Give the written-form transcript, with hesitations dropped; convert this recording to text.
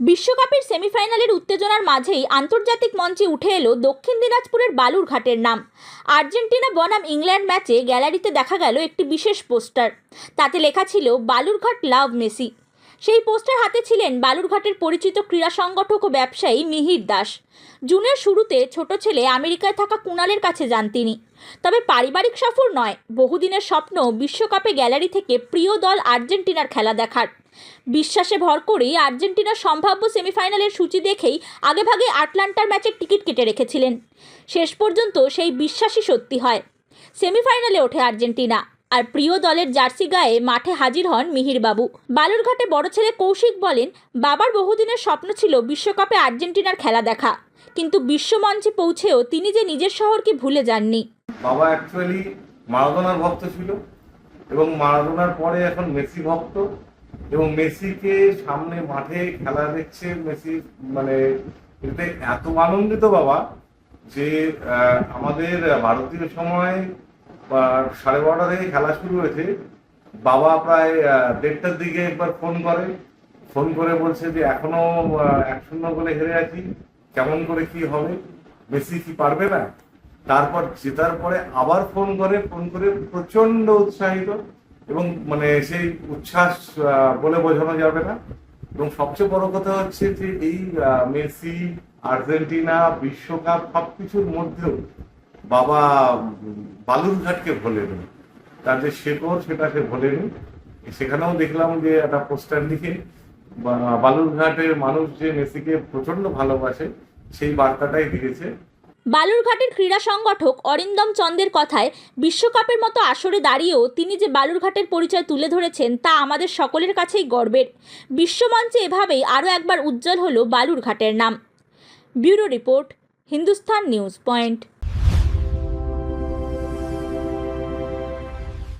বিশ্বকাপের সেমিফাইনালের উত্তেজনার মাঝেই আন্তর্জাতিক মঞ্চে উঠে এলো দক্ষিণ দিনাজপুরের বালুরঘাটের নাম। আর্জেন্টিনা বনাম ইংল্যান্ড ম্যাচে গ্যালারিতে দেখা গেল একটি বিশেষ পোস্টার। তাতে লেখা ছিল বালুরঘাট লাভ মেসি। সেই পোস্টার হাতে ছিলেন বালুরঘাটের পরিচিত ক্রীড়া সংগঠক ও ব্যবসায়ী মিহির দাস। জুনের শুরুতে ছোট ছেলে আমেরিকায় থাকা কুণালের কাছে যান তিনি। তবে পারিবারিক সফর নয়, বহুদিনের স্বপ্ন বিশ্বকাপে গ্যালারি থেকে প্রিয় দল আর্জেন্টিনার খেলা দেখার। বিশ্বাসে ভর করেই আর্জেন্টিনার সম্ভাব্য সেমিফাইনালের সূচি দেখেই আগেভাগে আটলান্টার ম্যাচের টিকিট কেটে রেখেছিলেন। শেষ পর্যন্ত সেই বিশ্বাসই সত্যি হয়। সেমিফাইনালে ওঠে আর্জেন্টিনা, আর প্রিয় দলের জার্সি গায়ে মাঠে হাজির হন মিহিরবাবু। বালুরঘাটে বড় ছেলে কৌশিক বলেন, বাবার বহুদিনের স্বপ্ন ছিল বিশ্বকাপে আর্জেন্টিনার খেলা দেখা, কিন্তু বিশ্বমঞ্চে পৌঁছেও তিনি যে নিজের শহরকে ভুলে যাননি। বাবা অ্যাকচুয়ালি মারাদোনার ভক্ত ছিল এবং মারাদোনার পরে এখন মেসি ভক্ত, এবং মেসিকে সামনে মাঠে খেলা দেখছে। মেসি মানে এতে এত আনন্দিত বাবা যে আমাদের ভারতীয় সময় 12:30 থেকে খেলা শুরু হয়েছে। বাবা প্রায় 1:30টার দিকে একবার ফোন করে বলছে যে এখনো 1-0 গোলে হেরে আছি, কেমন করে কি হবে, মেসি কি পারবে না। তারপর জেতার পরে আবার ফোন করে প্রচন্ড উৎসাহিত, এবং মানে সেই উচ্ছ্বাস বলে বোঝানো যাবে না। এবং সবচেয়ে বড় কথা হচ্ছে যে এই মেসি, আর্জেন্টিনা, বিশ্বকাপ সবকিছুর মধ্যেও বাবা বালুরঘাটকে ভোলেনি। তার যে শেকড় সেটা সে ভোলেনি। সেখানেও দেখলাম যে একটা পোস্টার লিখে বালুরঘাটের মানুষ যে মেসিকে প্রচন্ড ভালোবাসে সেই বার্তাটাই দিয়েছে। বালুরঘাটের ক্রীড়া সংগঠক অরিন্দম চন্দের কথায়, বিশ্বকাপের মতো আসরে দাঁড়িয়েও তিনি যে বালুরঘাটের পরিচয় তুলে ধরেছেন তা আমাদের সকলের কাছেই গর্বের। বিশ্বমঞ্চে এভাবেই আরও একবার উজ্জ্বল হলো বালুরঘাটের নাম। Bureau report, Hindustan news point.